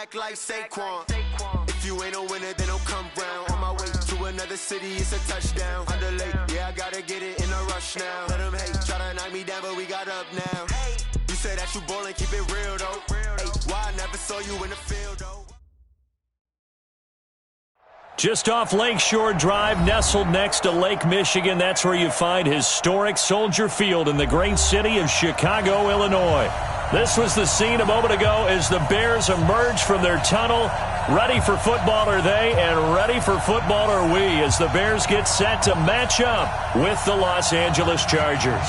act like Saquon. If you ain't a winner, then don't come round. On my way to another city, it's a touchdown. Underlay, yeah, I gotta get it in a rush now. Let them hate, try to knock me down, but we got up now. You say that you ballin', keep it real though. Hey, why I never saw you in the field though? Just off Lakeshore Drive, nestled next to Lake Michigan, that's where you find historic Soldier Field in the great city of Chicago, Illinois. This was the scene a moment ago as the Bears emerge from their tunnel. Ready for football are they, and ready for football are we, as the Bears get set to match up with the Los Angeles Chargers.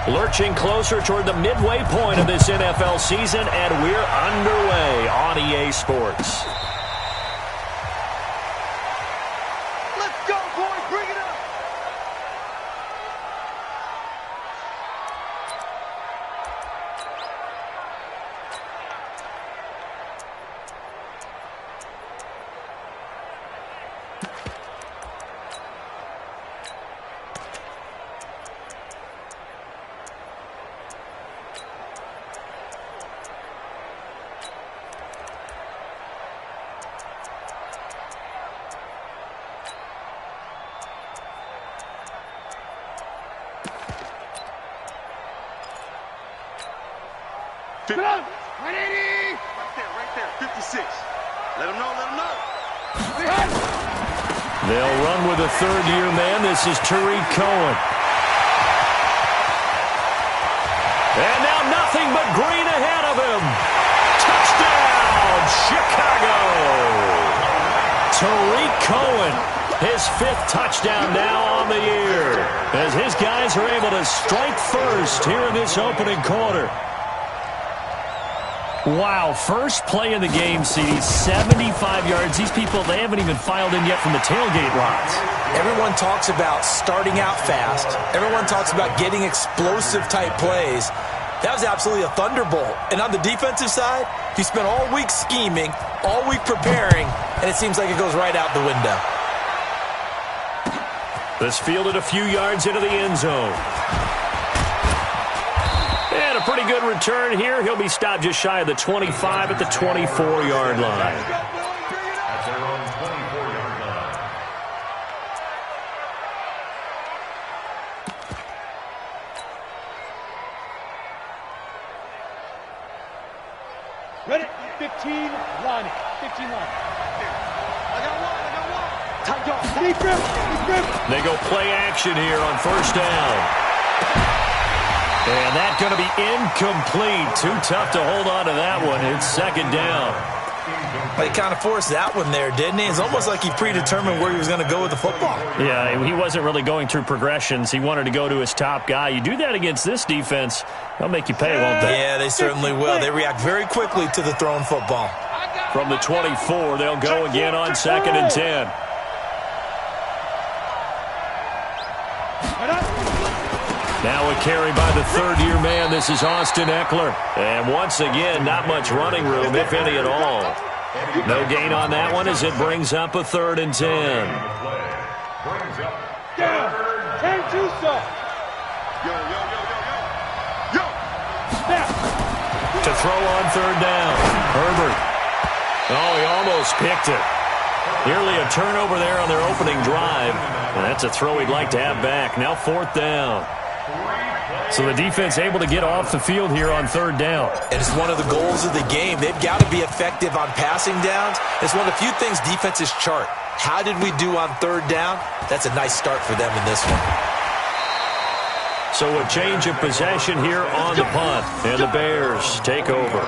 Lurching closer toward the midway point of this NFL season, and we're underway on EA Sports. Let's go, boys! Bring it up! Right there, 56. Let him know, They'll run with a third-year man. This is Tariq Cohen. And now nothing but green ahead of him. Touchdown, Chicago! Tariq Cohen, his 5th touchdown now on the year, as his guys are able to strike first here in this opening quarter. Wow, first play of the game, CD, 75 yards. These people, they haven't even filed in yet from the tailgate lots. Everyone talks about starting out fast. Everyone talks about getting explosive-type plays. That was absolutely a thunderbolt. And on the defensive side, he spent all week scheming, all week preparing, and it seems like it goes right out the window. This fielded a few yards into the end zone. And a pretty good return here. He'll be stopped just shy of the 25 at the 24-yard line. That's their own 24-yard line. Ready? 15 line. 15 line. I got one. Tight go. Deep grip. They go play action here on first down. And that's going to be incomplete. Too tough to hold on to that one. It's second down. But he kind of forced that one there, didn't he? It's almost like he predetermined where he was going to go with the football. Yeah, he wasn't really going through progressions. He wanted to go to his top guy. You do that against this defense, they'll make you pay, won't they? Yeah, they certainly will. They react very quickly to the thrown football. From the 24, they'll go again on 2nd and 10. Now a carry by the third-year man. This is Austin Eckler. And once again, not much running room, if any at all. No gain on that one as it brings up a 3rd and 10. Down. 10-2 stop. Yo. Snap. To throw on 3rd down. Herbert. Oh, he almost picked it. Nearly a turnover there on their opening drive. And that's a throw he'd like to have back. Now 4th down. So the defense able to get off the field here on 3rd down. And it's one of the goals of the game. They've got to be effective on passing downs. It's one of the few things defenses chart. How did we do on 3rd down? That's a nice start for them in this one. So a change of possession here on the punt. And the Bears take over.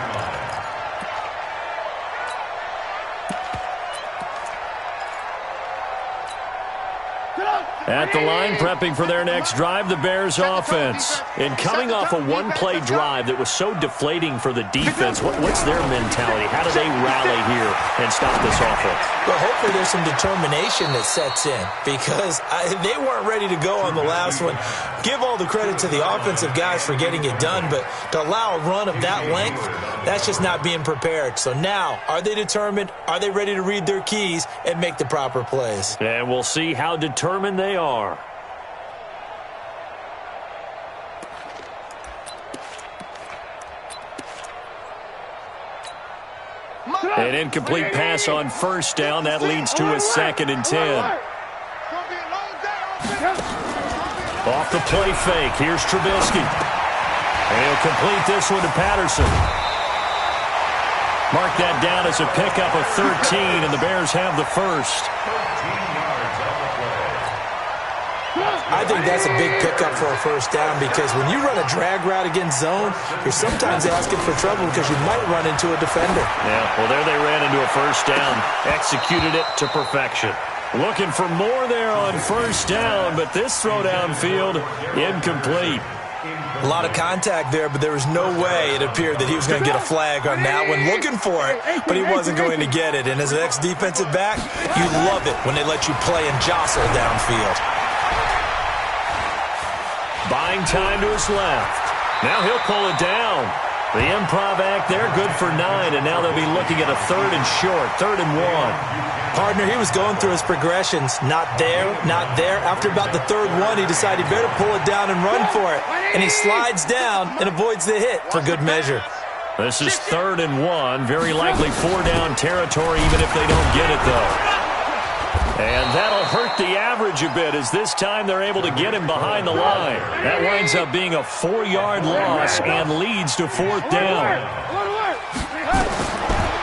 At the line, prepping for their next drive, the Bears offense. And coming off a one-play drive that was so deflating for the defense, what's their mentality? How do they rally here and stop this offense? Well, hopefully there's some determination that sets in because they weren't ready to go on the last one. Give all the credit to the offensive guys for getting it done, but to allow a run of that length, That's just not being prepared. So now, are they determined? Are they ready to read their keys and make the proper plays? And we'll see how determined they are. An incomplete pass on first down. That leads to a 2nd and 10. Off the play fake. Here's Trubisky. And he'll complete this one to Patterson. Mark that down as a pickup of 13, and the Bears have the first. I think that's a big pickup for a first down because when you run a drag route against zone, you're sometimes asking for trouble because you might run into a defender. Yeah, well, there they ran into a first down. Executed it to perfection. Looking for more there on first down, but this throw downfield, incomplete. A lot of contact there, but there was no way it appeared that he was going to get a flag on that one. Looking for it, but he wasn't going to get it. And as an ex-defensive back, you love it when they let you play and jostle downfield. Buying time to his left. Now he'll pull it down. The improv act there, good for 9, and now they'll be looking at a 3rd and short, 3rd and 1. Partner, he was going through his progressions. Not there, not there. After about the 3rd one, he decided he better pull it down and run for it. And he slides down and avoids the hit for good measure. This is 3rd and 1. Very likely 4-down territory, even if they don't get it, though. And that'll hurt the average a bit as this time they're able to get him behind the line. That winds up being a 4-yard loss and leads to 4th down.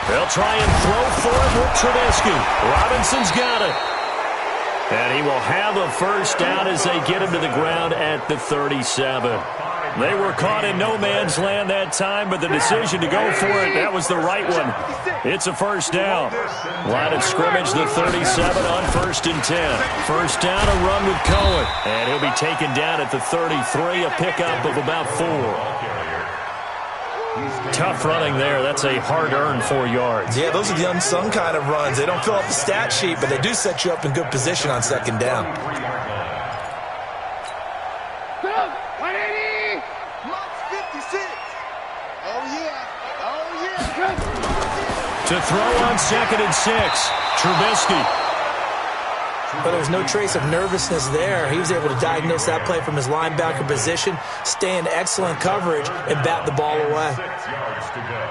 They'll try and throw for it with Trubisky. Robinson's got it. And he will have a first down as they get him to the ground at the 37. They were caught in no man's land that time, but the decision to go for it, that was the right one. It's a first down. Line of scrimmage, the 37 on 1st and 10. First down, a run with Cohen. And he'll be taken down at the 33, a pickup of about 4. Tough running there. That's a hard-earned 4 yards. Yeah, those are the unsung kind of runs. They don't fill up the stat sheet, but they do set you up in good position on 2nd down. To throw on 2nd and 6, Trubisky. But there was no trace of nervousness there. He was able to diagnose that play from his linebacker position, stay in excellent coverage, and bat the ball away. 6 yards to go.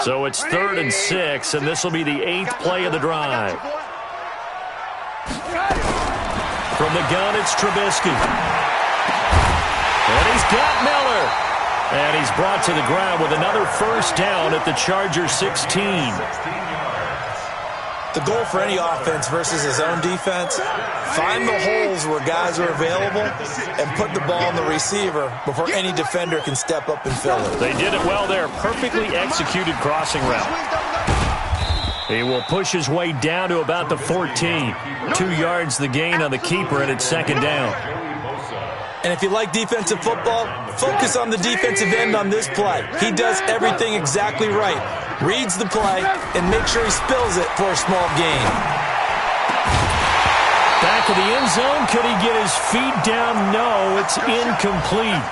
So it's 3rd and 6, and this will be the 8th play of the drive. From the gun, it's Trubisky. And he's got Miller. And he's brought to the ground with another first down at the Chargers 16. The goal for any offense versus his own defense, find the holes where guys are available and put the ball on the receiver before any defender can step up and fill it. They did it well there. Perfectly executed crossing route. He will push his way down to about the 14. 2 yards the gain on the keeper, and it's 2nd down. And if you like defensive football, focus on the defensive end on this play. He does everything exactly right. Reads the play and makes sure he spills it for a small gain. Back of the end zone. Could he get his feet down? No, it's incomplete.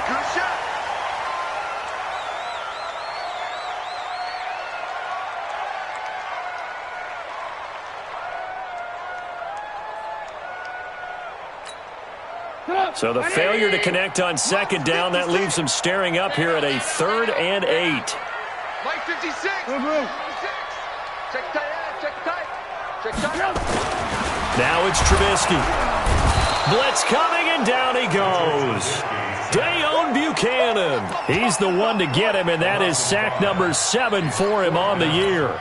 So the failure to connect on 2nd down, that leaves them staring up here at a 3rd and 8. Mike 56. Check tight. Now it's Trubisky. Blitz coming, and down he goes. Dayon Buchanan. He's the one to get him, and that is sack number 7 for him on the year.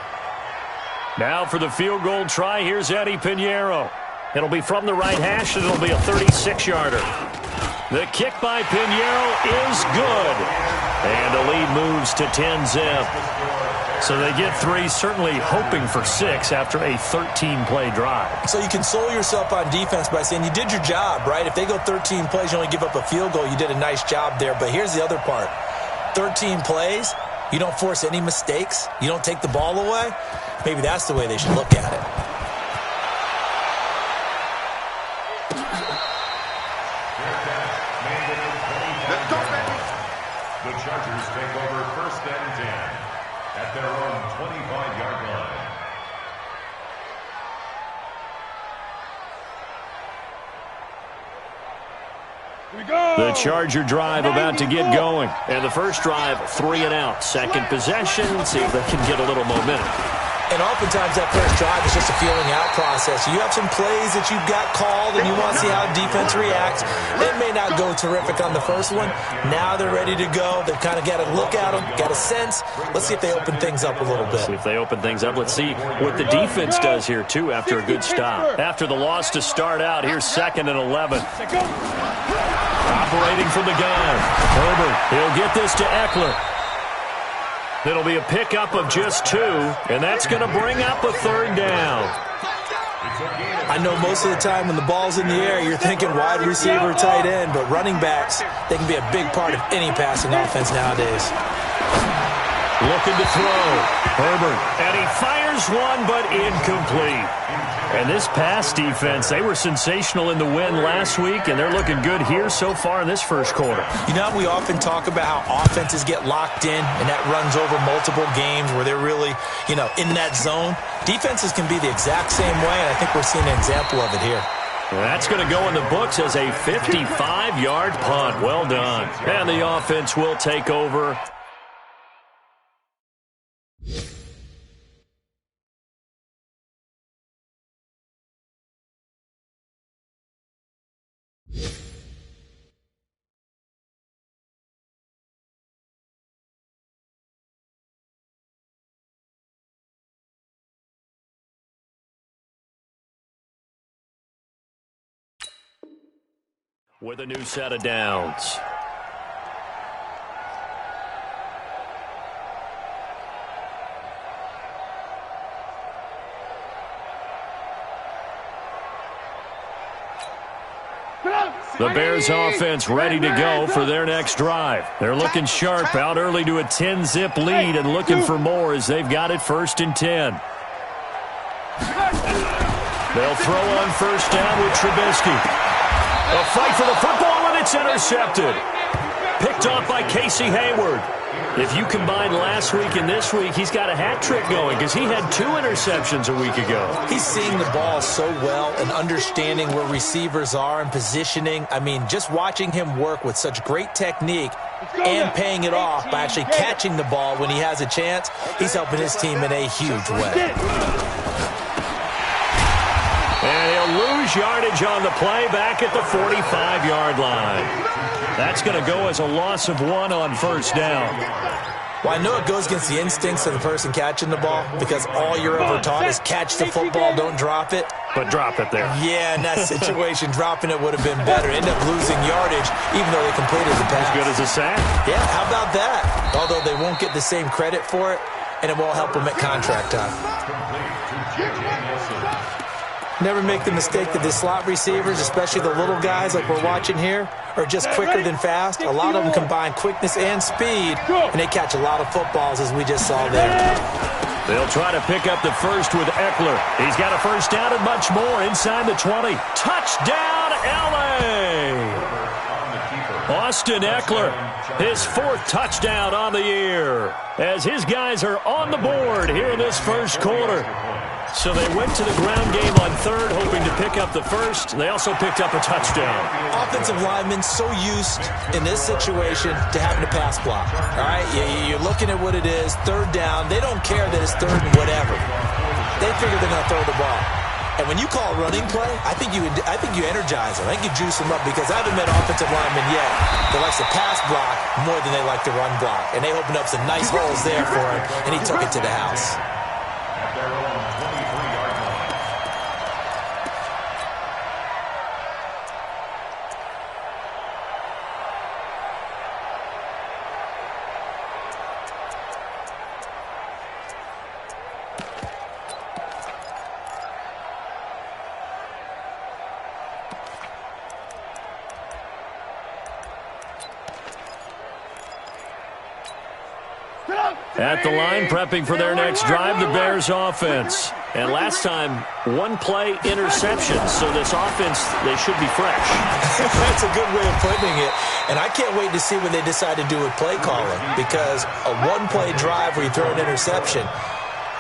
Now for the field goal try, here's Eddie Pinheiro. It'll be from the right hash, and it'll be a 36-yarder. The kick by Pinheiro is good. And the lead moves to 10-zip. So they get 3, certainly hoping for 6 after a 13-play drive. So you console yourself on defense by saying you did your job, right? If they go 13 plays, you only give up a field goal, you did a nice job there. But here's the other part. 13 plays, you don't force any mistakes, you don't take the ball away. Maybe that's the way they should look at it. Let's go, baby. The Chargers take over 1st and 10 at their own 25-yard line. The Charger drive about to get going. And the first drive, 3 and out. Second possession, see if they can get a little momentum. And oftentimes that first drive is just a feeling out process. You have some plays that you've got called and you want to see how defense reacts. It may not go terrific on the first one. Now they're ready to go. They've kind of got a look at them, got a sense. Let's see if they open things up a little bit. See if they open things up. Let's see what the defense does here, too, after a good stop. After the loss to start out, here's 2nd and 11. Operating from the gun. Herbert, he'll get this to Eckler. It'll be a pickup of just 2, and that's going to bring up a 3rd down. I know most of the time when the ball's in the air, you're thinking wide receiver, tight end, but running backs, they can be a big part of any passing offense nowadays. Looking to throw. Herbert, and he fires one, but incomplete. And this pass defense, they were sensational in the win last week, and they're looking good here so far in this first quarter. You know, we often talk about how offenses get locked in, and that runs over multiple games where they're really, in that zone. Defenses can be the exact same way, and I think we're seeing an example of it here. That's going to go in the books as a 55-yard punt. Well done. And the offense will take over. With a new set of downs. The Bears offense ready to go for their next drive. They're looking sharp, out early to a 10-zip lead and looking for more as they've got it 1st and 10. They'll throw on 1st down with Trubisky. A fight for the football, and it's intercepted. Picked off by Casey Hayward. If you combine last week and this week, he's got a hat trick going because he had 2 interceptions a week ago. He's seeing the ball so well and understanding where receivers are and positioning. I mean, just watching him work with such great technique and paying it off by actually catching the ball when he has a chance, he's helping his team in a huge way. And he'll lose yardage on the play back at the 45-yard line. That's going to go as a loss of 1 on 1st down. Well, I know it goes against the instincts of the person catching the ball because all you're ever taught is catch the football, don't drop it. But drop it there. Yeah, in that situation, dropping it would have been better. End up losing yardage even though they completed the pass. As good as a sack. Yeah, how about that? Although they won't get the same credit for it, and it won't help them at contract time. Never make the mistake that the slot receivers, especially the little guys like we're watching here, are just quicker than fast. A lot of them combine quickness and speed, and they catch a lot of footballs, as we just saw there. They'll try to pick up the first with Eckler. He's got a 1st down and much more inside the 20. Touchdown, L.A.! Austin Eckler, his 4th touchdown on the year, as his guys are on the board here in this first quarter. So they went to the ground game on 3rd, hoping to pick up the 1st. They also picked up a touchdown. Offensive linemen so used in this situation to having to pass block. All right, you're looking at what it is, 3rd down. They don't care that it's 3rd and whatever. They figure they're going to throw the ball. And when you call a running play, I think you energize them. I think you juice them up because I haven't met an offensive lineman yet that likes to pass block more than they like to run block. And they opened up some nice holes there for him, and he took it to the house. At the line, prepping for their next drive, the Bears offense. And last time, one-play interception. So this offense, they should be fresh. That's a good way of putting it. And I can't wait to see what they decide to do with play calling, because a one-play drive where you throw an interception,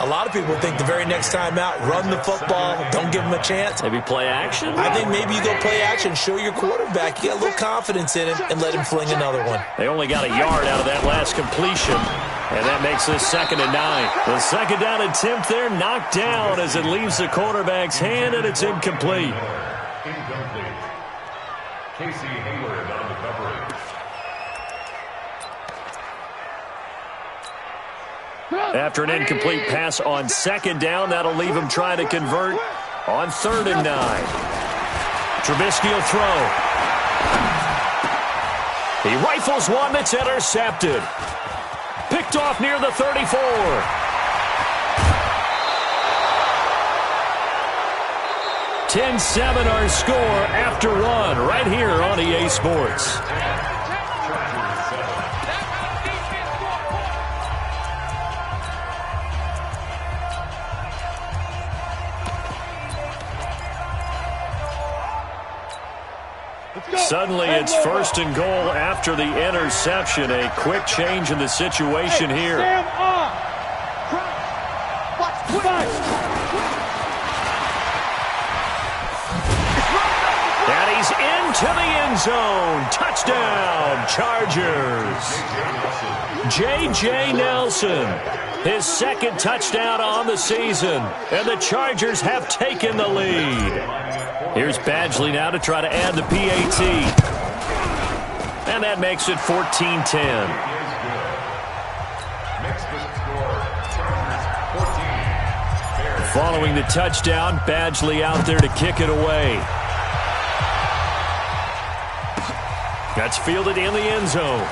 a lot of people think the very next time out, run the football, don't give them a chance. Maybe play action? I think maybe you go play action, show your quarterback, you get a little confidence in him, and let him fling another one. They only got a yard out of that last completion, and that makes this 2nd and 9. The second down attempt there knocked down as it leaves the quarterback's hand, and it's incomplete. Incomplete. Casey Hayward on the coverage. After an incomplete pass on 2nd down, that'll leave him trying to convert on 3rd and 9. Trubisky will throw. He rifles one that's intercepted. Picked off near the 34. (10-7) our score after one right here on EA Sports. Suddenly it's 1st and goal after the interception. A quick change in the situation here. And he's into the end zone. Touchdown, Chargers. J.J. Nelson, his 2nd touchdown on the season. And the Chargers have taken the lead. Here's Badgley now to try to add the PAT. And that makes it 14-10. Following the touchdown, Badgley out there to kick it away. That's fielded in the end zone.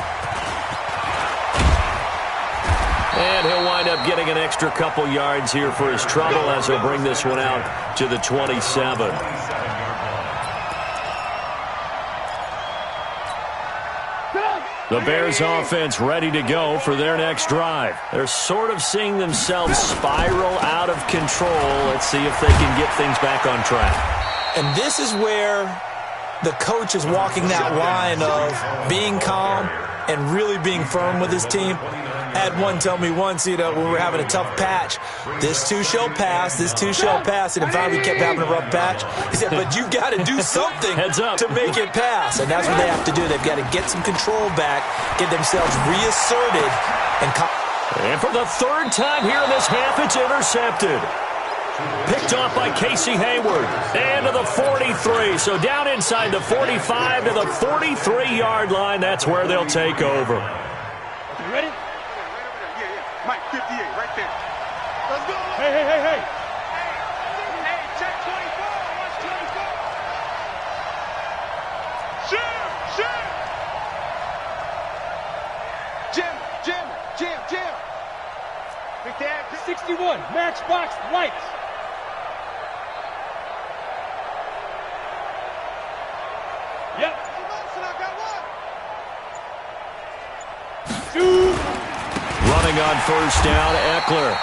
And he'll wind up getting an extra couple yards here for his trouble as he'll bring this one out to the 27. The Bears offense ready to go for their next drive. They're sort of seeing themselves spiral out of control. Let's see if they can get things back on track. And this is where the coach is walking that line of being calm and really being firm with his team. I had one tell me once, when we were having a tough patch, this too shall pass, this too shall pass, and finally we kept having a rough patch. He said, but you've got to do something to make it pass, and that's what they have to do. They've got to get some control back, get themselves reasserted. And for the 3rd time here in this half, it's intercepted. Picked off by Casey Hayward. And to the 43. So down inside the 45 to the 43-yard line. That's where they'll take over. You ready? Mike, 58, right there. Let's go. Hey. Hey, check 24. Watch 24. Jim. Big Dad. 61, matchbox lights. Yep. Two. Running on 1st down, Eckler.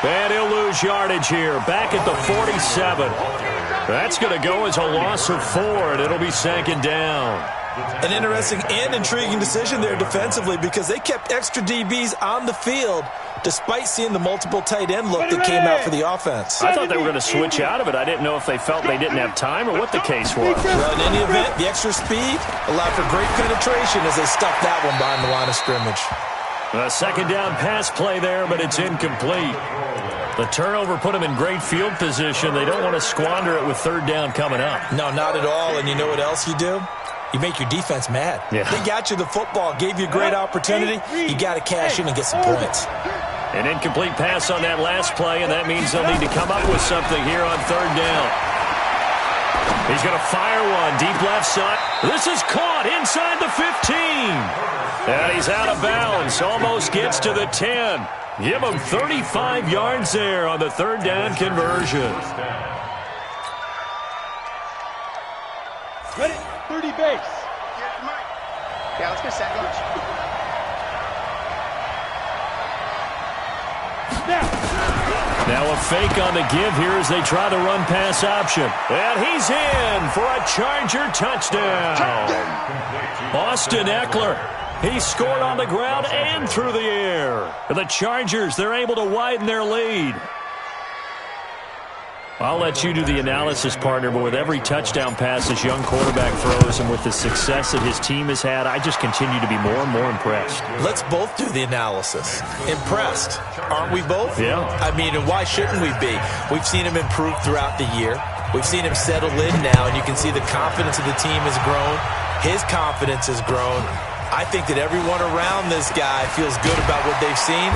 And he'll lose yardage here. Back at the 47. That's going to go as a loss of 4, and it'll be 2nd down. An interesting and intriguing decision there defensively, because they kept extra DBs on the field despite seeing the multiple tight end look that came out for the offense. I thought they were going to switch out of it. I didn't know if they felt they didn't have time or what the case was. Well, in any event, the extra speed allowed for great penetration as they stuffed that one behind the line of scrimmage. A 2nd down pass play there, but it's incomplete. The turnover put them in great field position. They don't want to squander it with 3rd down coming up. No, not at all. And you know what else you do? You make your defense mad. Yeah. They got you the football, gave you a great opportunity. You got to cash in and get some points. An incomplete pass on that last play, and that means they'll need to come up with something here on 3rd down. He's going to fire one deep left side. This is caught inside the 15. And he's out of bounds. Almost gets to the 10. Give him 35 yards there on the 3rd down conversion. Ready? 30 base. Yeah, let's get a second. Now. Now a fake on the give here as they try the run-pass option. And he's in for a Charger touchdown. Austin Eckler. He scored on the ground and through the air. The Chargers, they're able to widen their lead. I'll let you do the analysis, partner, but with every touchdown pass this young quarterback throws and with the success that his team has had, I just continue to be more and more impressed. Let's both do the analysis. Impressed, aren't we both? Yeah. I mean, and why shouldn't we be? We've seen him improve throughout the year. We've seen him settle in now, and you can see the confidence of the team has grown. His confidence has grown. I think that everyone around this guy feels good about what they've seen.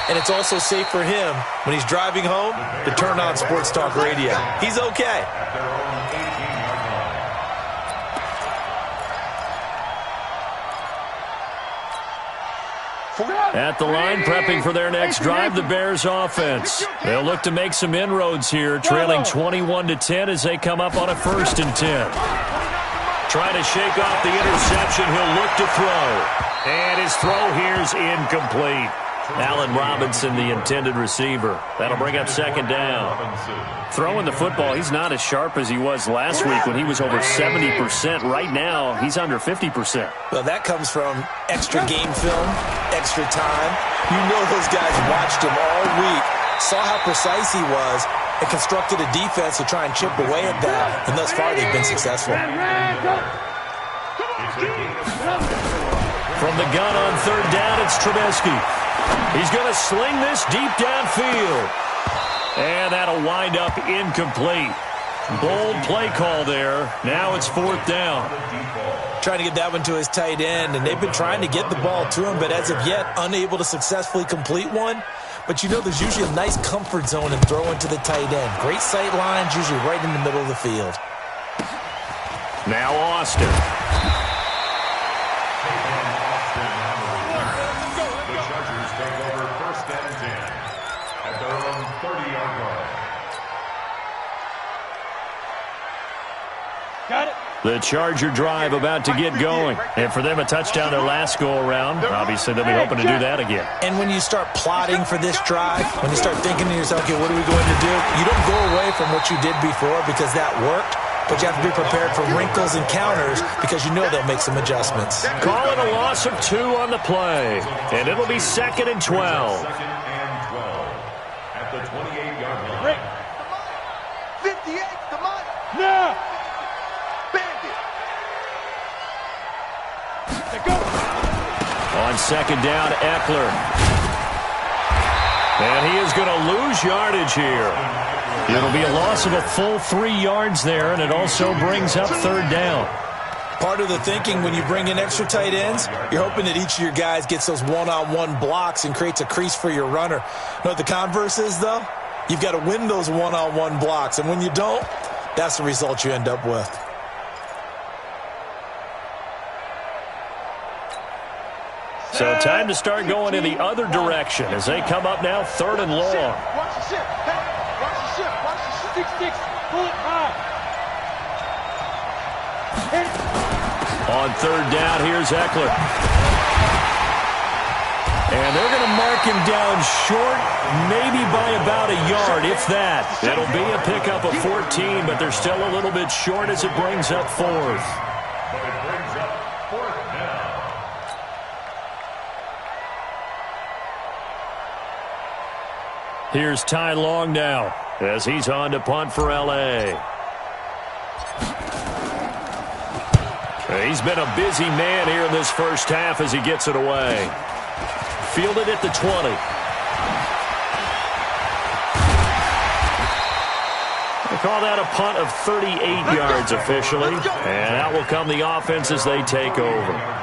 And it's also safe for him when he's driving home to turn on Sports Talk Radio. He's okay. At the line, prepping for their next drive, the Bears offense. They'll look to make some inroads here, trailing 21-10 as they come up on a 1st and 10. Trying to shake off the interception, he'll look to throw. And his throw here's incomplete. Allen Robinson, the intended receiver. That'll bring up 2nd down. Throwing the football, he's not as sharp as he was last week when he was over 70%. Right now, he's under 50%. Well, that comes from extra game film, extra time. You know those guys watched him all week, saw how precise he was, and constructed a defense to try and chip away at that. And thus far, they've been successful. From the gun on 3rd down, it's Trubisky. He's going to sling this deep downfield. And that'll wind up incomplete. Bold play call there. Now it's 4th down. Trying to get that one to his tight end, and they've been trying to get the ball to him, but as of yet, unable to successfully complete one. But you know there's usually a nice comfort zone in throwing to the tight end. Great sight lines, usually right in the middle of the field. Now Austin. The Charger drive about to get going. And for them, a touchdown their last go-around. Obviously, they'll be hoping to do that again. And when you start plotting for this drive, when you start thinking to yourself, okay, what are we going to do? You don't go away from what you did before because that worked, but you have to be prepared for wrinkles and counters because you know they'll make some adjustments. Call it a loss of 2 on the play. And it'll be 2nd and 12. At the 28-yard line. 58, come on. Now. On 2nd down, Eckler. And he is going to lose yardage here. It'll be a loss of a full 3 yards there, and it also brings up 3rd down. Part of the thinking when you bring in extra tight ends, you're hoping that each of your guys gets those one-on-one blocks and creates a crease for your runner. You know what the converse is, though? You've got to win those one-on-one blocks, and when you don't, that's the result you end up with. So time to start going in the other direction as they come up now 3rd and long. Watch the ship. Hey, watch the ship. Watch the ship. 6-6. Pull it high. Hit it. On 3rd down, here's Eckler. And they're going to mark him down short, maybe by about a yard, if that. It'll be a pickup of 14, but they're still a little bit short as it brings up 4th. But it brings up 4th down. Here's Ty Long now as he's on to punt for L.A. He's been a busy man here in this first half as he gets it away. Fielded at the 20. They call that a punt of 38 yards officially. And out will come the offense as they take over.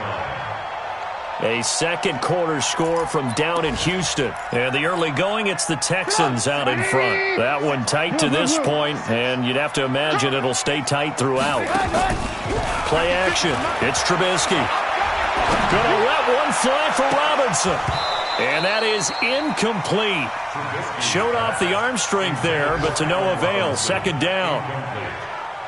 A 2nd quarter score from down in Houston. And the early going, it's the Texans out in front. That one tight to this point, and you'd have to imagine it'll stay tight throughout. Play action. It's Trubisky. Gonna let one fly for Robinson. And that is incomplete. Showed off the arm strength there, but to no avail. 2nd down.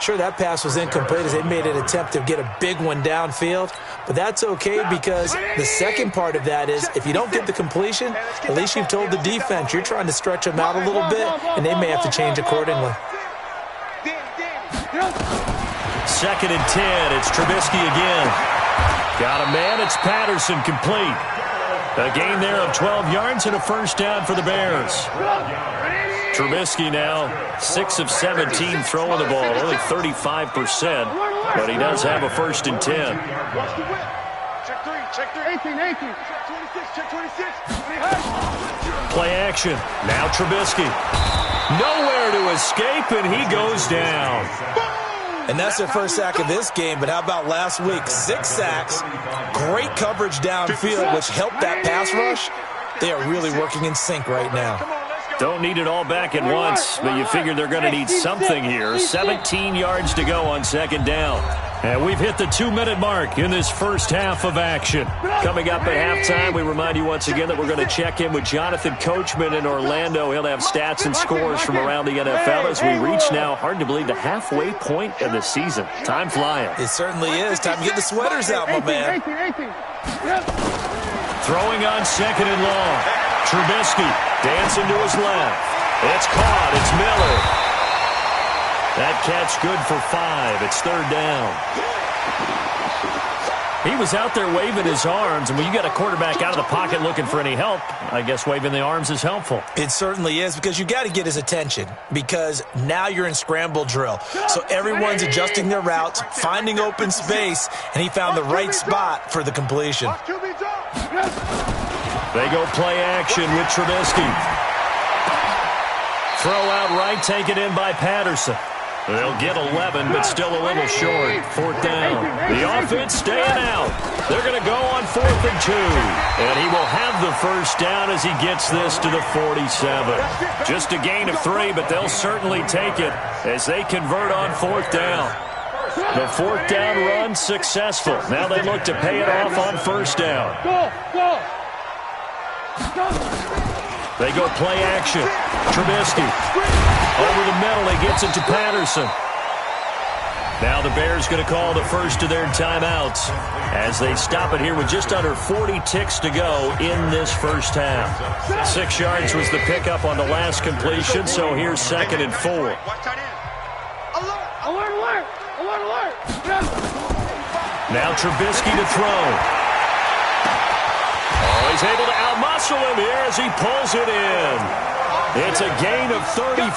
Sure, that pass was incomplete as they made an attempt to get a big one downfield, but that's okay because the second part of that is if you don't get the completion, at least you've told the defense you're trying to stretch them out a little bit, and they may have to change accordingly. 2nd and 10. It's Trubisky again. Got a man. It's Patterson complete. A gain there of 12 yards and a first down for the Bears. Trubisky now 6 of 17 throwing the ball, only 35%, but he does have a 1st and 10. Check 3, check 3. 18, check 26, check 26. Play action. Now Trubisky. Nowhere to escape, and he goes down. And that's their first sack of this game, but how about last week? 6 sacks, great coverage downfield, which helped that pass rush. They are really working in sync right now. Don't need it all back at once, but you figure they're going to need something here. 17 yards to go on 2nd down. And we've hit the 2-minute mark in this first half of action. Coming up at halftime, we remind you once again that we're going to check in with Jonathan Coachman in Orlando. He'll have stats and scores from around the NFL as we reach now, hard to believe, the halfway point of the season. Time flying. It certainly is. Time to get the sweaters out, my man. Throwing on 2nd and long. Trubisky dancing to his left. It's caught. It's Miller. That catch good for 5. It's 3rd down. He was out there waving his arms, and when you got a quarterback out of the pocket looking for any help, I guess waving the arms is helpful. It certainly is, because you got to get his attention, because now you're in scramble drill. So everyone's adjusting their routes, finding open space, and he found the right spot for the completion. They go play action with Trubisky. Throw out right, taken in by Patterson. They'll get 11, but still a little short. 4th down. The offense staying out. They're going to go on 4th and 2. And he will have the first down as he gets this to the 47. Just a gain of 3, but they'll certainly take it as they convert on 4th down. The 4th down run successful. Now they look to pay it off on 1st down. They go play action. Trubisky. Over the middle, he gets it to Patterson. Now the Bears going to call the first of their timeouts as they stop it here with just under 40 ticks to go in this first half. 6 yards was the pickup on the last completion, so here's 2nd and 4. Alert! Now Trubisky to throw. Oh, he's able to outmuscle him here as he pulls it in. It's a gain of 35.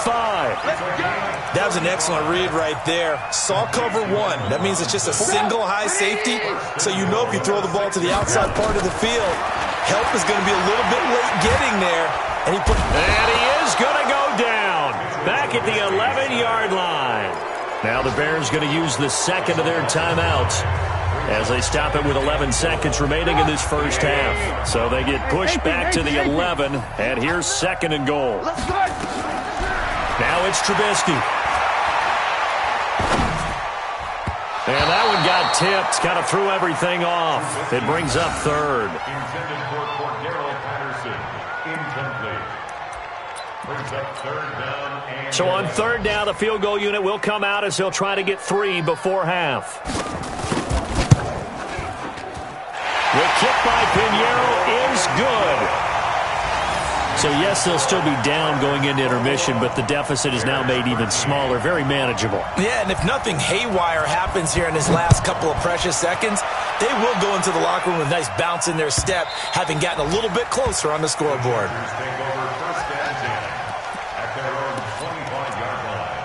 That was an excellent read right there. Saw cover 1. That means it's just a single high safety. So you know if you throw the ball to the outside part of the field, help is going to be a little bit late getting there. And he is going to go down. Back at the 11-yard line. Now the Bears going to use the second of their timeouts as they stop it with 11 seconds remaining in this first half. So they get pushed back to the 11, and here's 2nd and goal. Now it's Trubisky. And that one got tipped, kind of threw everything off. It brings up 3rd. Intended for Cordero Patterson. Incomplete. Brings up 3rd down. And So on 3rd down, the field goal unit will come out as they'll try to get 3 before half. The kick by Pinheiro is good. So, yes, they'll still be down going into intermission, but the deficit is now made even smaller, very manageable. Yeah, and if nothing haywire happens here in his last couple of precious seconds, they will go into the locker room with a nice bounce in their step, having gotten a little bit closer on the scoreboard. take over 1st and 10 at their own 25-yard line.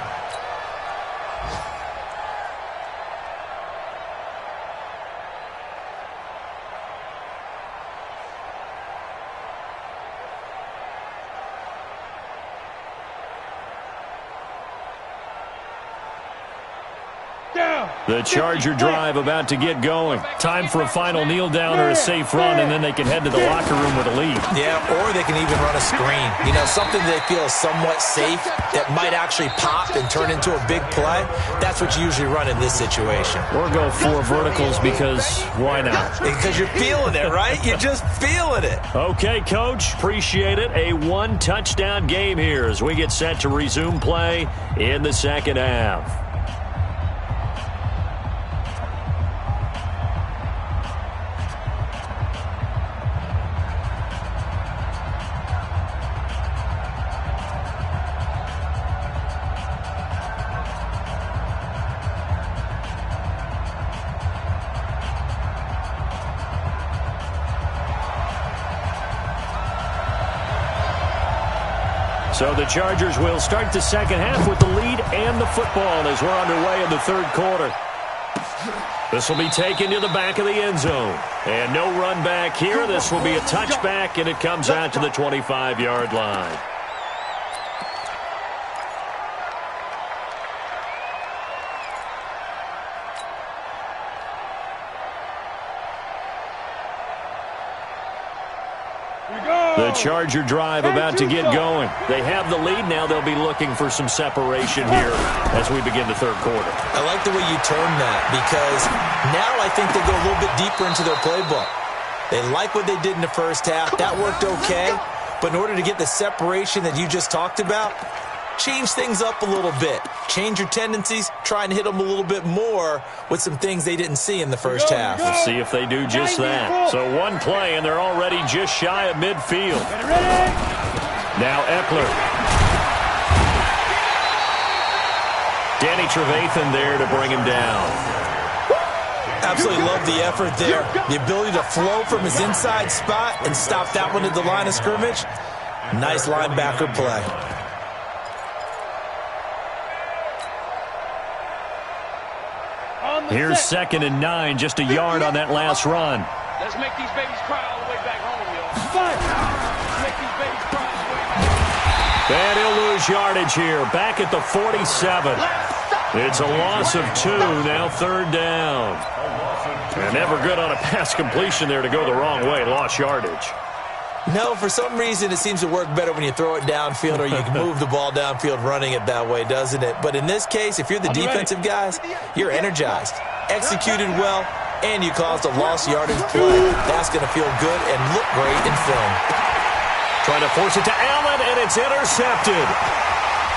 The Charger drive about to get going. Time for a final kneel down or a safe run, and then they can head to the locker room with a lead. Yeah, or they can even run a screen. You know, something they feel is somewhat safe that might actually pop and turn into a big play. That's what you usually run in this situation. Or go 4 verticals because why not? Because you're feeling it, right? You're just feeling it. Okay, Coach, appreciate it. A 1-touchdown game here as we get set to resume play in the second half. So the Chargers will start the second half with the lead and the football as we're underway in the third quarter. This will be taken to the back of the end zone. And no run back here. This will be a touchback, and it comes out to the 25-yard line. The Charger drive about to get going. They have the lead now. They'll be looking for some separation here as we begin the third quarter. I like the way you term that because now I think they go a little bit deeper into their playbook. They like what they did in the first half. That worked okay. But in order to get the separation that you just talked about, change things up a little bit. Change your tendencies. Try and hit them a little bit more with some things they didn't see in the first half. We'll see if they do just that. So one play, and they're already just shy of midfield. Now Eckler. Danny Trevathan there to bring him down. Absolutely love the effort there. The ability to flow from his inside spot and stop that one at the line of scrimmage. Nice linebacker play. Here's 2nd and 9, just a yard on that last run. Let's make these babies cry all the way back home, yo. Let's make these babies cry all the way back home. And he'll lose yardage here, back at the 47. It's a loss of 2, now 3rd down. And never good on a pass completion there to go the wrong way, lost yardage. No, for some reason it seems to work better when you throw it downfield or you can move the ball downfield running it that way, doesn't it? But in this case, if you're the defensive guys, you're energized, executed well, and you caused a lost yardage play. That's going to feel good and look great in film. Trying to force it to Allen, and it's intercepted.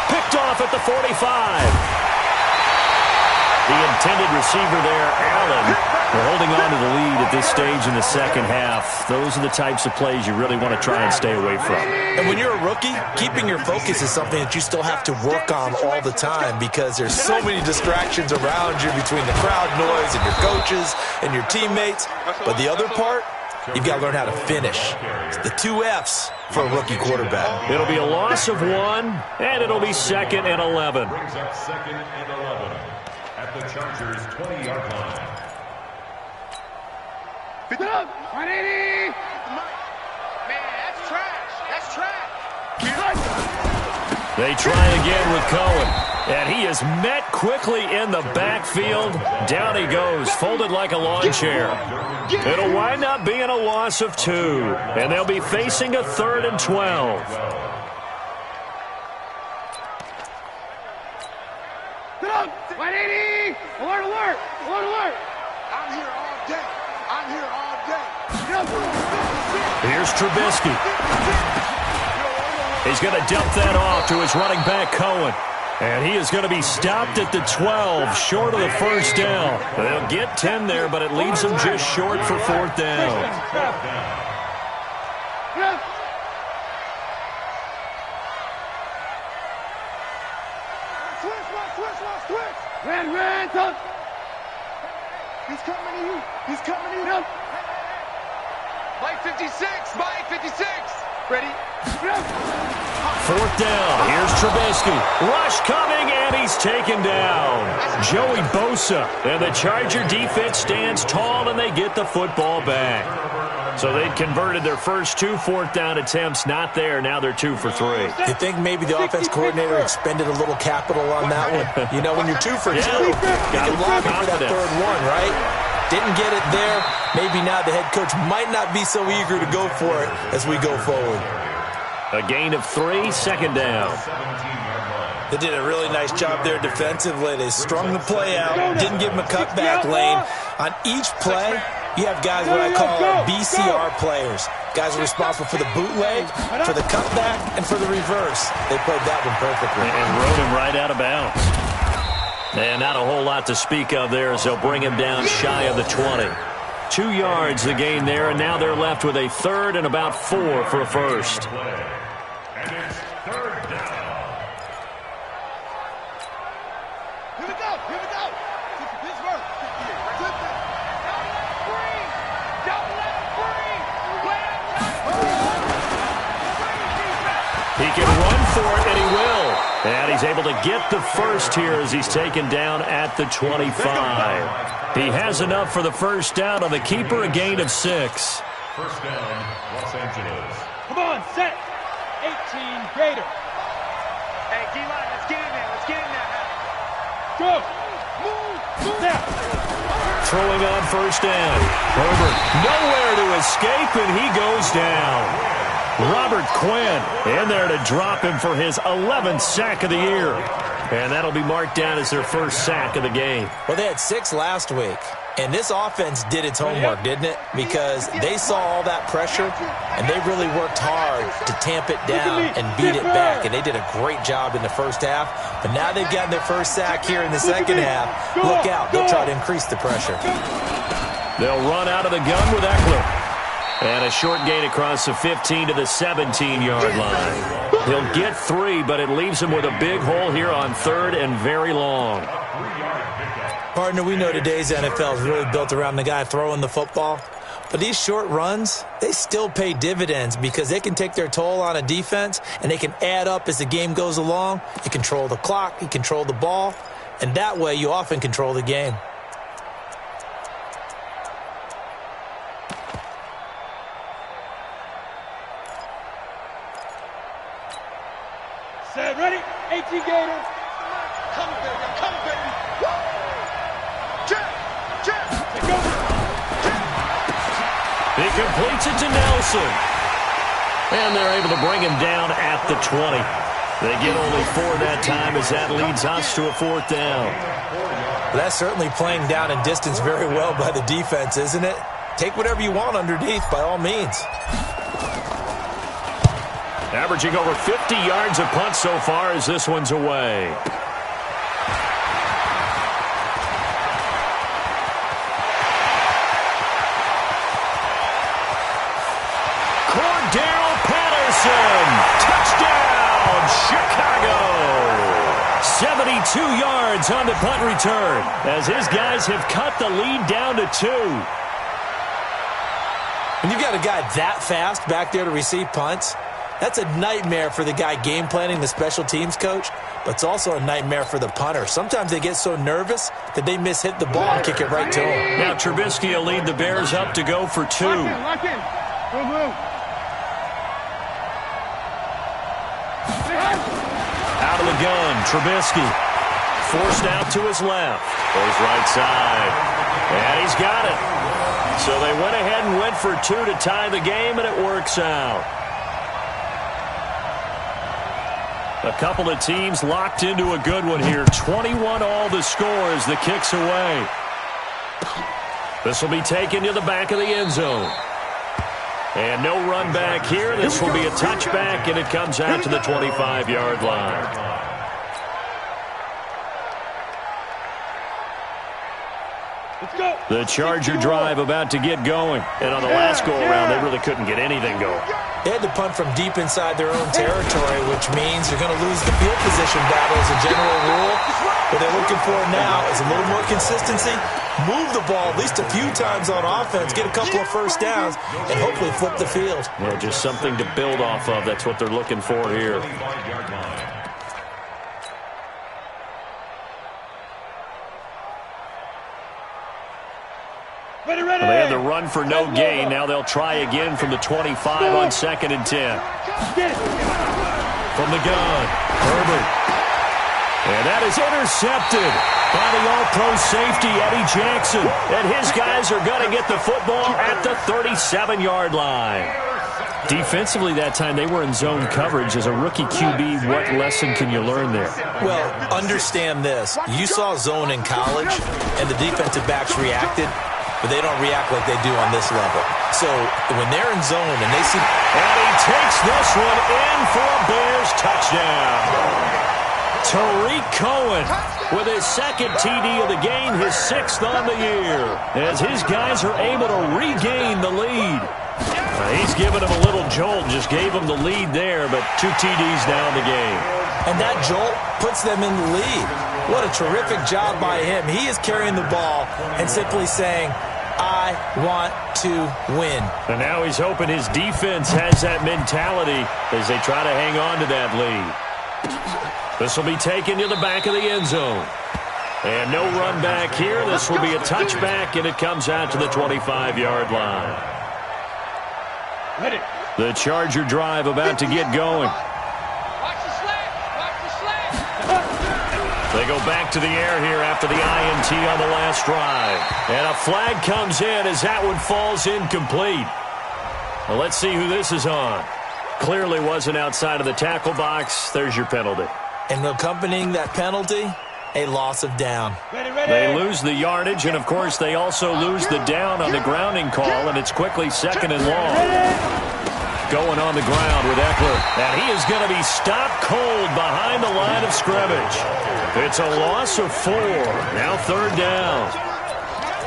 Picked off at the 45. The intended receiver there, Allen. We're holding on to the lead at this stage in the second half. Those are the types of plays you really want to try and stay away from. And when you're a rookie, keeping your focus is something that you still have to work on all the time because there's so many distractions around you between the crowd noise and your coaches and your teammates. But the other part, you've got to learn how to finish. It's the 2 F's for a rookie quarterback. It'll be a loss of 1, and it'll be 2nd and 11. Brings up 2nd and 11 at the Chargers' 20-yard line. 180! Man, that's trash. That's trash. They try again with Cohen. And he is met quickly in the backfield. Down he goes, folded like a lawn chair. It'll wind up being a loss of 2. And they'll be facing a 3rd and 12. Get up! 180! Alert, alert! Alert, alert! I'm here all day. I'm here all day. Here's Trubisky. He's going to dump that off to his running back, Cohen. And he is going to be stopped at the 12, short of the first down. They'll get 10 there, but it leaves them just short for 4th down. Switch! Ran, tough! He's coming to you. He's coming to you. Mike 56. Mike 56. Ready? 4th down. Here's Trubisky. Rush coming, and he's taken down. Joey Bosa. And the Charger defense stands tall, and they get the football back. So they'd converted their first 2 4th down attempts. Not there. Now they're 2 for 3. You think maybe the offense coordinator expended a little capital on that one? You know, when you're 2 for 2, you can lobby for that 3rd one, right? Didn't get it there. Maybe now the head coach might not be so eager to go for it as we go forward. A gain of 3, 2nd down. They did a really nice job there defensively. They strung the play out, didn't give him a cutback lane. On each play, you have guys what I call BCR players. Guys are responsible for the bootleg, for the cutback, and for the reverse. They played that one perfectly. And rode him right out of bounds. And not a whole lot to speak of there as they'll bring him down shy of the 20. 2 yards the gain there, and now they're left with a 3rd and about 4 for a first. And it's 3rd down. Here we go. Here we go. Pittsburgh. Flip it. Don't let him breathe! He can run for it, and he will. And he's able to get the first here as he's taken down at the 25. He has enough for the first down on the keeper, a gain of 6. First down, Los Angeles. Come on, set. 18 Gator. Hey, D-line, let's get in there. Let's get in there. Go. Move. Now. Throwing on first down. Herbert nowhere to escape, and he goes down. Robert Quinn in there to drop him for his 11th sack of the year. And that'll be marked down as their first sack of the game. Well, they had 6 last week. And this offense did its homework, didn't it? Because they saw all that pressure, and they really worked hard to tamp it down and beat it back. And they did a great job in the first half. But now they've gotten their first sack here in the second half. Look out. They'll try to increase the pressure. They'll run out of the gun with Eckler. And a short gain across the 15 to the 17-yard line. He'll get 3, but it leaves him with a big hole here on 3rd and very long. Partner, we know today's NFL is really built around the guy throwing the football. But these short runs, they still pay dividends because they can take their toll on a defense, and they can add up as the game goes along. You control the clock, you control the ball, and that way you often control the game. Set, ready? 18 Gator. Come, baby. Come, baby. Woo! Check. Take over. He completes it to Nelson. And they're able to bring him down at the 20. They get only 4 that time as that leads us to a 4th down. Well, that's certainly playing down and distance very well by the defense, isn't it? Take whatever you want underneath, by all means. Averaging over 50 yards a punt so far as this one's away. Cordero Patterson. Touchdown, Chicago. 72 yards on the punt return as his guys have cut the lead down to 2. When you've got a guy that fast back there to receive punts, that's a nightmare for the guy game planning, the special teams coach, but it's also a nightmare for the punter. Sometimes they get so nervous that they hit the ball and kick it right to him. Now Trubisky will lead the Bears up to go for 2. Lock in. Move. Out of the gun, Trubisky. Forced out to his left. Goes right side. And he's got it. So they went ahead and went for 2 to tie the game, and it works out. A couple of teams locked into a good one here. 21 all the score as the kick's away. This will be taken to the back of the end zone. And no run back here. This will be a touchback, and it comes out to the 25-yard line. Let's go. The Charger drive about to get going. And on the last go-around, they really couldn't get anything going. They had to punt from deep inside their own territory, which means you're going to lose the field position battle as a general rule. What they're looking for now is a little more consistency, move the ball at least a few times on offense, get a couple of first downs, and hopefully flip the field. Yeah, just something to build off of. That's what they're looking for here. Ready. They had the run for no gain. Now they'll try again from the 25 on 2nd and 10. From the gun, Herbert. And that is intercepted by the all-pro safety, Eddie Jackson. And his guys are going to get the football at the 37-yard line. Defensively that time, they were in zone coverage. As a rookie QB, what lesson can you learn there? Well, understand this. You saw zone in college, and the defensive backs reacted, but they don't react like they do on this level. So when they're in zone and they see... And he takes this one in for a Bears touchdown. Tariq Cohen with his 2nd TD of the game, his 6th on the year, as his guys are able to regain the lead. He's given him a little jolt, just gave him the lead there, but 2 TDs now in the game. And that jolt puts them in the lead. What a terrific job by him. He is carrying the ball and simply saying, I want to win. And now he's hoping his defense has that mentality as they try to hang on to that lead. This will be taken to the back of the end zone. And no run back here. This will be a touchback, and it comes out to the 25-yard line. The Charger drive about to get going. They go back to the air here after the INT on the last drive. And a flag comes in as that one falls incomplete. Well, let's see who this is on. Clearly wasn't outside of the tackle box. There's your penalty. And accompanying that penalty, a loss of down. They lose the yardage, and, of course, they also lose the down on the grounding call, and it's quickly 2nd and long. Going on the ground with Eckler, and he is going to be stopped cold behind the line of scrimmage. It's a loss of 4. Now 3rd down.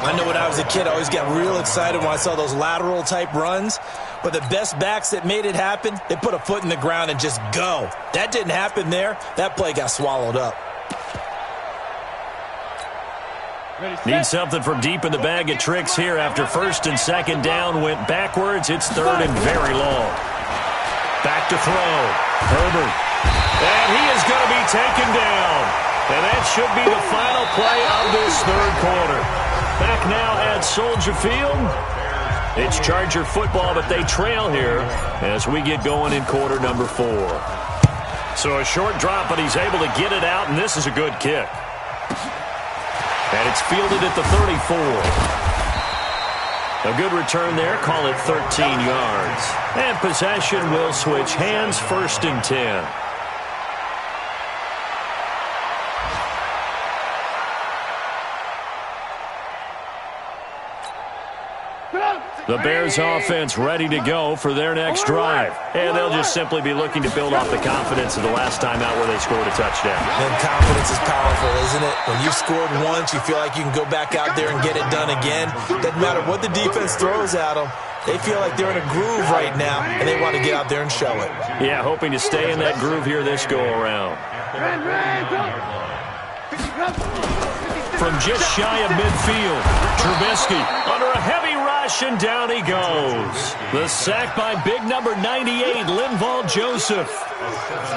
I know when I was a kid, I always got real excited when I saw those lateral-type runs. But the best backs that made it happen, they put a foot in the ground and just go. That didn't happen there. That play got swallowed up. Need something from deep in the bag of tricks here after 1st and 2nd down went backwards. It's 3rd and very long. Back to throw. Herbert. And he is going to be taken down. And that should be the final play of this 3rd quarter. Back now at Soldier Field. It's Charger football, but they trail here as we get going in quarter number 4. So a short drop, but he's able to get it out, and this is a good kick. And it's fielded at the 34. A good return there. Call it 13 yards. And possession will switch hands. 1st and 10. The Bears offense ready to go for their next drive. And they'll just simply be looking to build off the confidence of the last time out where they scored a touchdown. And confidence is powerful, isn't it? When you've scored once, you feel like you can go back out there and get it done again. Doesn't matter what the defense throws at them. They feel like they're in a groove right now, and they want to get out there and show it. Yeah, hoping to stay in that groove here this go-around. From just shy of midfield, Trubisky under a heavy rush, and down he goes. The sack by big number 98, Linval Joseph.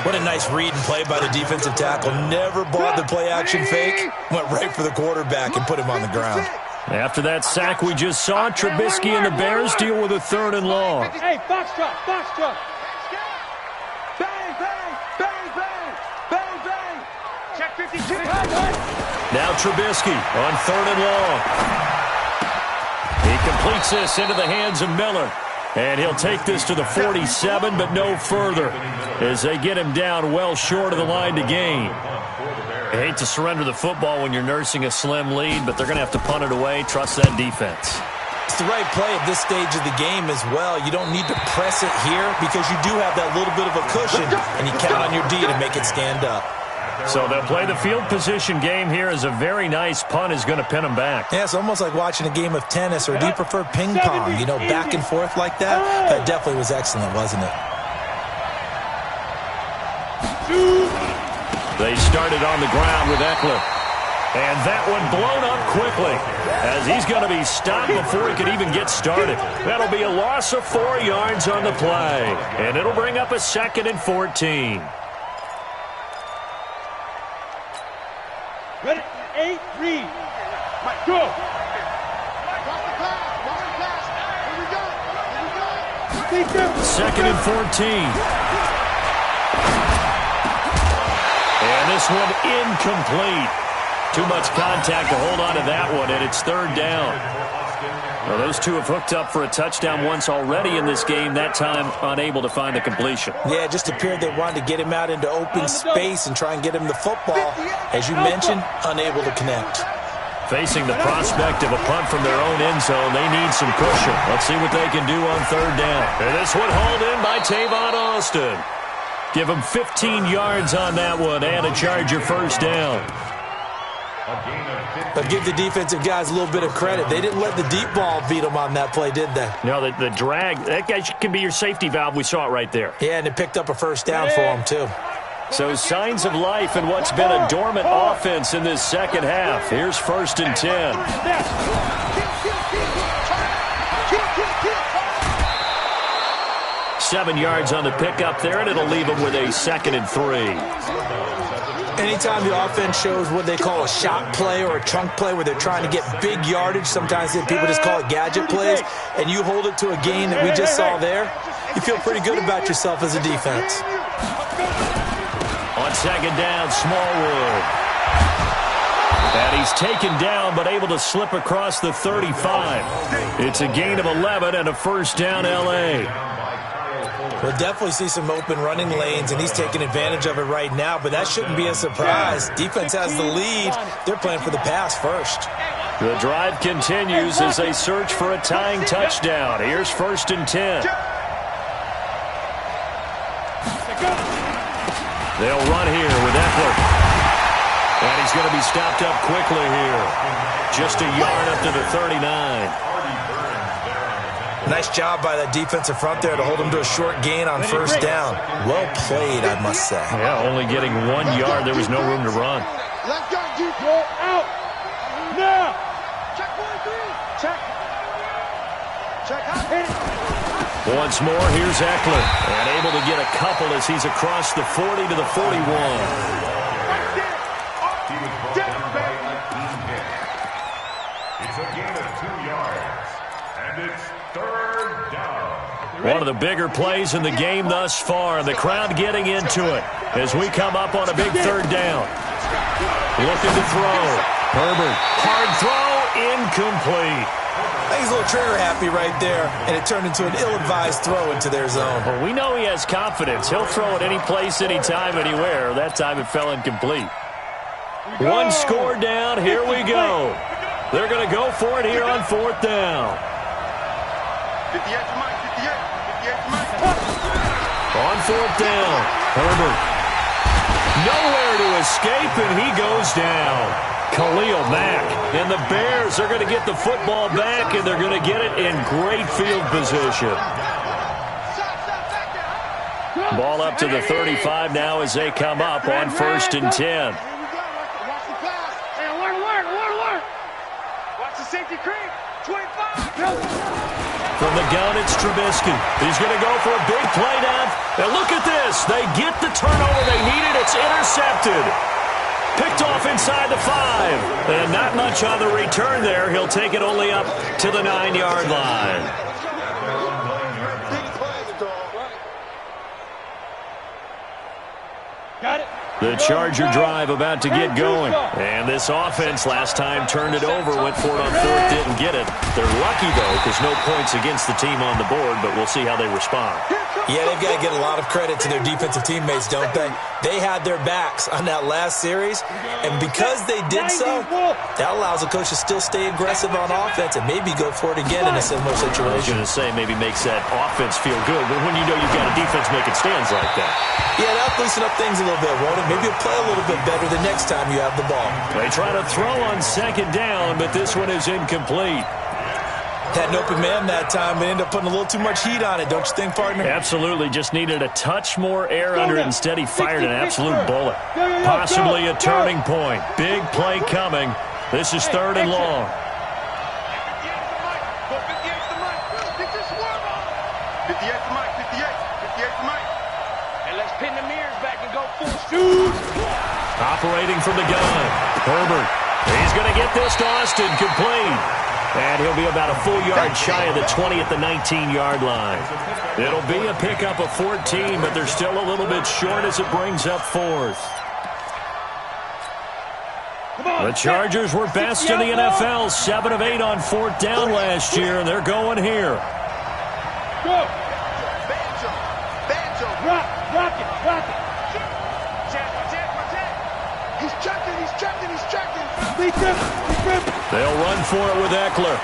What a nice read and play by the defensive tackle. Never bought the play-action fake. Went right for the quarterback and put him on the ground. After that sack we just saw, Trubisky and the Bears deal with a 3rd and long. Hey, box truck, box truck. Bang, bang, bang, bang, bang, bang. Check 52. Now Trubisky on 3rd and long. He completes this into the hands of Miller. And he'll take this to the 47, but no further, as they get him down well short of the line to gain. I hate to surrender the football when you're nursing a slim lead, but they're going to have to punt it away. Trust that defense. It's the right play at this stage of the game as well. You don't need to press it here because you do have that little bit of a cushion, and you count on your D to make it stand up. So they'll play the field position game here as a very nice punt is going to pin them back. Yeah, it's almost like watching a game of tennis, or do you prefer ping pong? You know, back and forth like that? That definitely was excellent, wasn't it? They started on the ground with Eckler. And that one blown up quickly as he's going to be stopped before he could even get started. That'll be a loss of 4 yards on the play. And it'll bring up a 2nd and 14. Ready? 8, read. Mike, go. Here we go. 2nd and 14. And this one incomplete. Too much contact to hold on to that one, and it's 3rd down. Well, those two have hooked up for a touchdown once already in this game, that time unable to find the completion. Yeah, it just appeared they wanted to get him out into open space and try and get him the football. As you mentioned, unable to connect. Facing the prospect of a punt from their own end zone, they need some cushion. Let's see what they can do on 3rd down. And this one hauled in by Tavon Austin. Give him 15 yards on that one and a Charger 1st down. But give the defensive guys a little bit of credit. They didn't let the deep ball beat them on that play, did they? No, the drag, that guy can be your safety valve. We saw it right there. Yeah, and it picked up a 1st down for them, too. So signs of life in what's been a dormant offense in this 2nd half. Here's 1st and 10. 7 yards on the pickup there, and it'll leave them with a 2nd and 3. Anytime the offense shows what they call a shot play or a chunk play where they're trying to get big yardage, sometimes people just call it gadget plays, and you hold it to a gain that we just saw there, you feel pretty good about yourself as a defense. On 2nd down, Smallwood. And he's taken down but able to slip across the 35. It's a gain of 11 and a 1st down, L.A. We'll definitely see some open running lanes, and he's taking advantage of it right now, but that shouldn't be a surprise. Defense has the lead. They're playing for the pass first. The drive continues as they search for a tying touchdown. Here's 1st and 10. They'll run here with Eckler. And he's going to be stopped up quickly here. Just a yard up to the 39. Nice job by that defensive front there to hold him to a short gain on 1st down. Well played, I must say. Yeah, only getting 1 yard. There was no room to run. Let's go, G4. Out. Now. Check 1, 3. Check. Check out. Hit it. Once more, here's Eckler. And able to get a couple as he's across the 40 to the 41. It's a gain of 2 yards, and it's 3rd down. One of the bigger plays in the game thus far. The crowd getting into it as we come up on a big 3rd down. Looking to throw. Herbert. Hard throw. Incomplete. I think he's a little trigger happy right there, and it turned into an ill-advised throw into their zone. Well, we know he has confidence. He'll throw it any place, anytime, anywhere. That time it fell incomplete. 1 score down. Here we go. They're going to go for it here on 4th down. 58 to Mike, 58 to Mike. On 4th down, Herbert. Nowhere to escape, and he goes down. Khalil Mack. And the Bears are going to get the football back, and they're going to get it in great field position. Ball up to the 35 now as they come up on 1st and 10. Safety creep, 25. From the gun, it's Trubisky. He's going to go for a big play down. And look at this. They get the turnover they needed. It's intercepted. Picked off inside the 5. And not much on the return there. He'll take it only up to the 9-yard line. Got it. The Charger drive about to get going. And this offense last time turned it over, went for it on 4th, didn't get it. They're lucky, though, because no points against the team on the board, but we'll see how they respond. Yeah, they've got to get a lot of credit to their defensive teammates, don't they? They had their backs on that last series, and because they did so, that allows the coach to still stay aggressive on offense and maybe go for it again in a similar I was situation. going to say maybe makes that offense feel good, but when you know you've got a defense making stands like that. Yeah, that'll loosen up things a little bit, won't it? Maybe you'll play a little bit better the next time you have the ball. They try to throw on 2nd down, but this one is incomplete. Had an open man that time, but ended up putting a little too much heat on it, don't you think, partner? Absolutely. Just needed a touch more air under it. Instead, he fired an absolute bullet. Possibly a turning point. Big play coming. This is 3rd and long. 58 to Mike, 58 to Mike. And let's pin the mirrors back and go full shoot. Operating from the gun. Herbert. He's going to get this to Austin complete. And he'll be about a full yard shy of the 20 at the 19-yard line. It'll be a pickup of 14, but they're still a little bit short as it brings up 4th. The Chargers were best in the NFL, 7 of 8 on 4th down last year, and they're going here. Go. Banjo. Rock it. He's checking. They'll run for it with Eckler.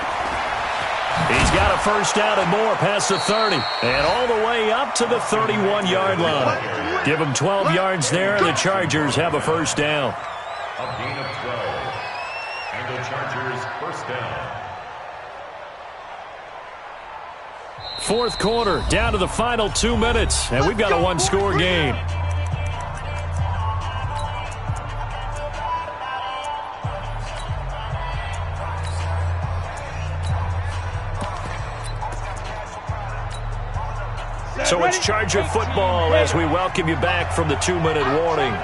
He's got a 1st down and more past the 30. And all the way up to the 31-yard line. Give them 12 yards there, and the Chargers have a 1st down. A gain of 12. And the Chargers 1st down. 4th quarter, down to the final 2 minutes. And we've got a 1-score game. So it's Charger football as we welcome you back from the 2-minute warning.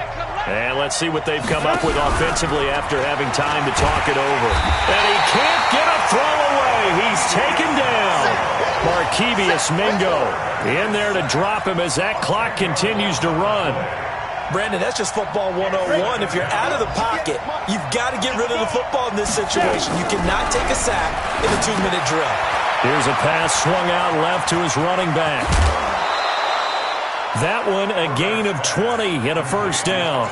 And let's see what they've come up with offensively after having time to talk it over. And he can't get a throw away. He's taken down. Markevius Mingo in there to drop him as that clock continues to run. Brandon, that's just football 101. If you're out of the pocket, you've got to get rid of the football in this situation. You cannot take a sack in a 2-minute drill. Here's a pass swung out left to his running back. That one a gain of 20 and a first down.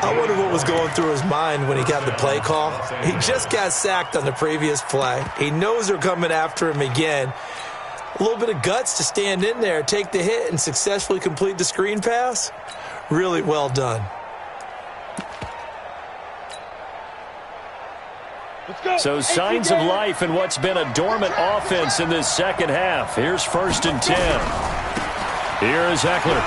I wonder what was going through his mind when he got the play call. He just got sacked on the previous play. He knows they're coming after him again. A little bit of guts to stand in there, take the hit, and successfully complete the screen pass. Really well done. So signs of life in what's been a dormant offense in this second half. Here's 1st and 10. Here is Eckler.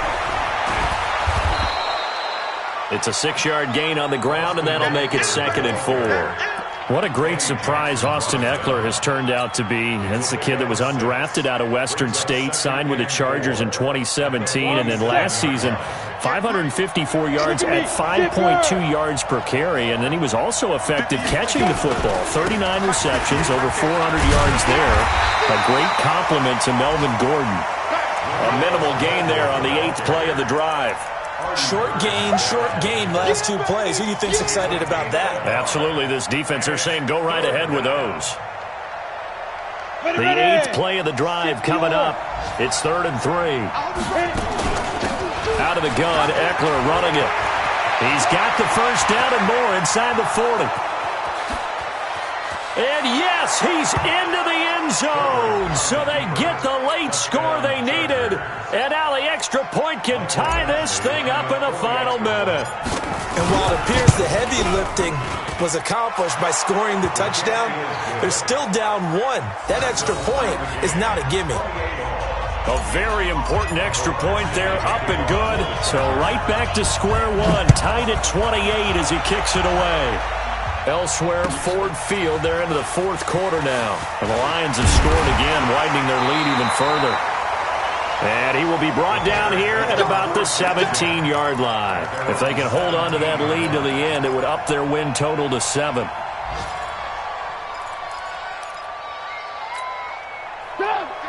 It's a 6-yard gain on the ground, and that'll make it 2nd and 4. What a great surprise Austin Eckler has turned out to be. That's the kid that was undrafted out of Western State, signed with the Chargers in 2017, and then last season, 554 yards at 5.2 yards per carry, and then he was also effective catching the football. 39 receptions, over 400 yards there. A great compliment to Melvin Gordon. A minimal gain there on the 8th play of the drive. Short gain, last 2 plays. Who do you think's excited about that? Absolutely. This defense, they're saying go right ahead with those. The 8th play of the drive coming up. It's 3rd and 3. Out of the gun, Eckler running it. He's got the first down and more inside the 40. And yes, he's into the end zone. So they get the late score they needed. And now the extra point can tie this thing up in the final minute. And while it appears the heavy lifting was accomplished by scoring the touchdown, they're still down 1. That extra point is not a gimme. A very important extra point there, up and good. So right back to square one, tied at 28 as he kicks it away. Elsewhere, Ford Field, they're into the 4th quarter now. And the Lions have scored again, widening their lead even further. And he will be brought down here at about the 17-yard line. If they can hold on to that lead to the end, it would up their win total to 7.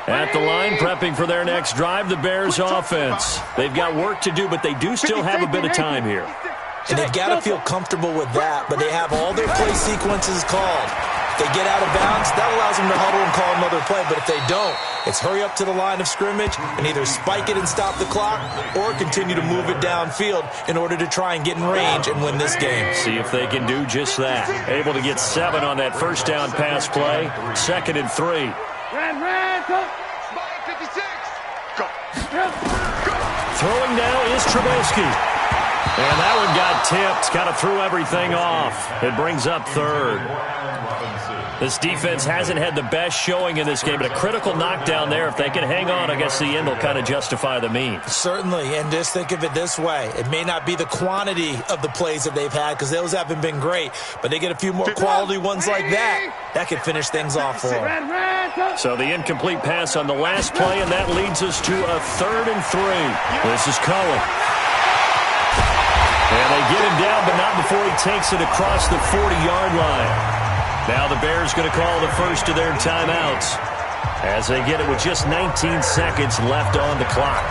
At the line, prepping for their next drive, the Bears offense. They've got work to do, but they do still have a bit of time here. And they've got to feel comfortable with that, but they have all their play sequences called. If they get out of bounds, that allows them to huddle and call another play, but if they don't, it's hurry up to the line of scrimmage and either spike it and stop the clock or continue to move it downfield in order to try and get in range and win this game. See if they can do just that. Able to get 7 on that first down pass play. 2nd and 3. Throwing now is Trubisky. And that one got tipped. Kind of threw everything off. It brings up 3rd. This defense hasn't had the best showing in this game, but a critical knockdown there. If they can hang on, I guess the end will kind of justify the means. Certainly, and just think of it this way. It may not be the quantity of the plays that they've had because those haven't been great, but they get a few more quality ones like that. That could finish things off for them. So the incomplete pass on the last play, and that leads us to a 3rd and 3. This is Cohen. And they get him down, but not before he takes it across the 40-yard line. Now the Bears going to call the first of their timeouts as they get it with just 19 seconds left on the clock.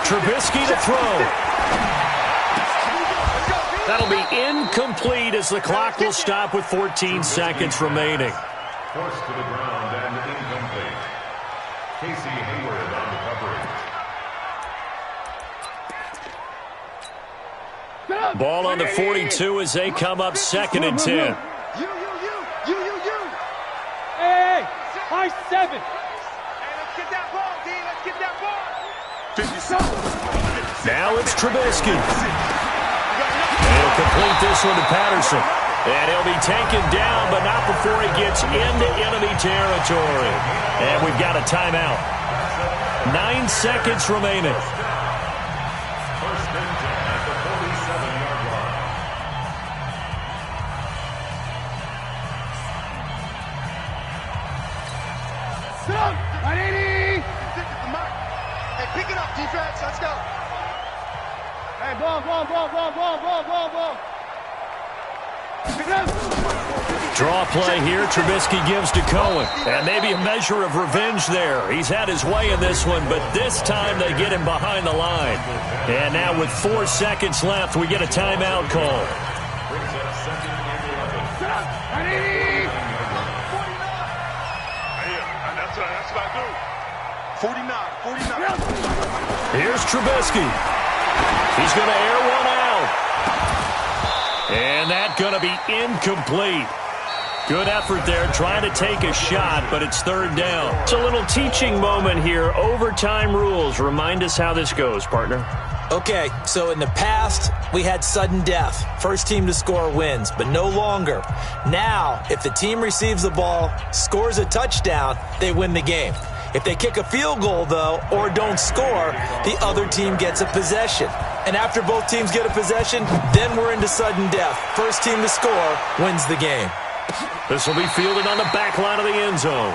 Trubisky to throw. That'll be incomplete as the clock will stop with 14 seconds remaining. Forced to the ground and incomplete. Casey Hayward on the coverage. Ball on the 42 as they come up 2nd and 10. You. Hey, high 7. Hey, let's get that ball, D. Let's get that ball. Now it's Trubisky. And he'll complete this one to Patterson. And he'll be taken down, but not before he gets into enemy territory. And we've got a timeout. 9 seconds remaining. First and 10 at the 47-yard line. Defense, let's go. Hey, ball. Draw play here. Trubisky gives to Cohen. And maybe a measure of revenge there. He's had his way in this one, but this time they get him behind the line. And now with 4 seconds left, we get a timeout call. That's what I do. 49. Here's Trubisky. He's going to air one out. And that's going to be incomplete. Good effort there, trying to take a shot, but it's third down. It's a little teaching moment here. Overtime rules. Remind us how this goes, partner. Okay, so in the past, we had sudden death. First team to score wins, but no longer. Now, if the team receives the ball, scores a touchdown, they win the game. If they kick a field goal, though, or don't score, the other team gets a possession. And after both teams get a possession, then we're into sudden death. First team to score wins the game. This will be fielded on the back line of the end zone.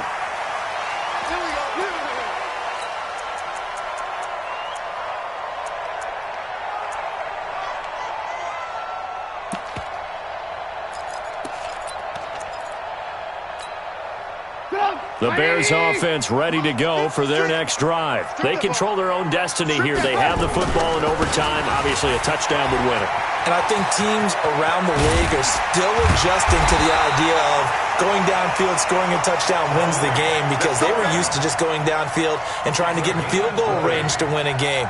The Bears offense ready to go for their next drive. They control their own destiny here. They have the football in overtime. Obviously, a touchdown would win it. And I think teams around the league are still adjusting to the idea of going downfield, scoring a touchdown wins the game, because they were used to just going downfield and trying to get in field goal range to win a game.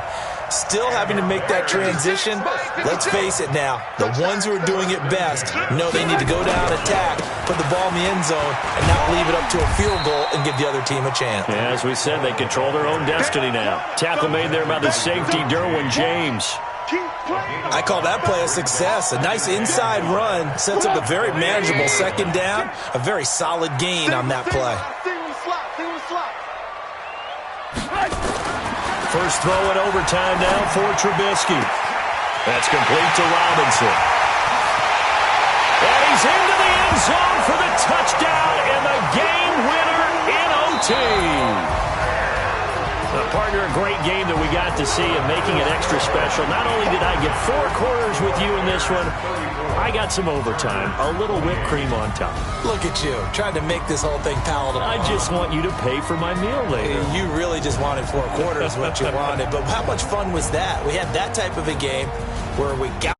Still having to make that transition. Let's face it now, the ones who are doing it best know they need to go down, attack, put the ball in the end zone, and not leave it up to a field goal and give the other team a chance. Yeah, as we said, they control their own destiny now. Tackle made there by the safety, Derwin James. I call that play a success. A nice inside run sets up a very manageable second down, a very solid gain on that play. First throw in overtime now for Trubisky. That's complete to Robinson. And he's into the end zone for the touchdown and the game winner in OT. Partner, a great game that we got to see and making it extra special. Not only did I get 4 quarters with you in this one, I got some overtime, a little whipped cream on top. Look at you, trying to make this whole thing palatable. I just want you to pay for my meal later. You really just wanted 4 quarters, what you wanted. But how much fun was that? We had that type of a game where we got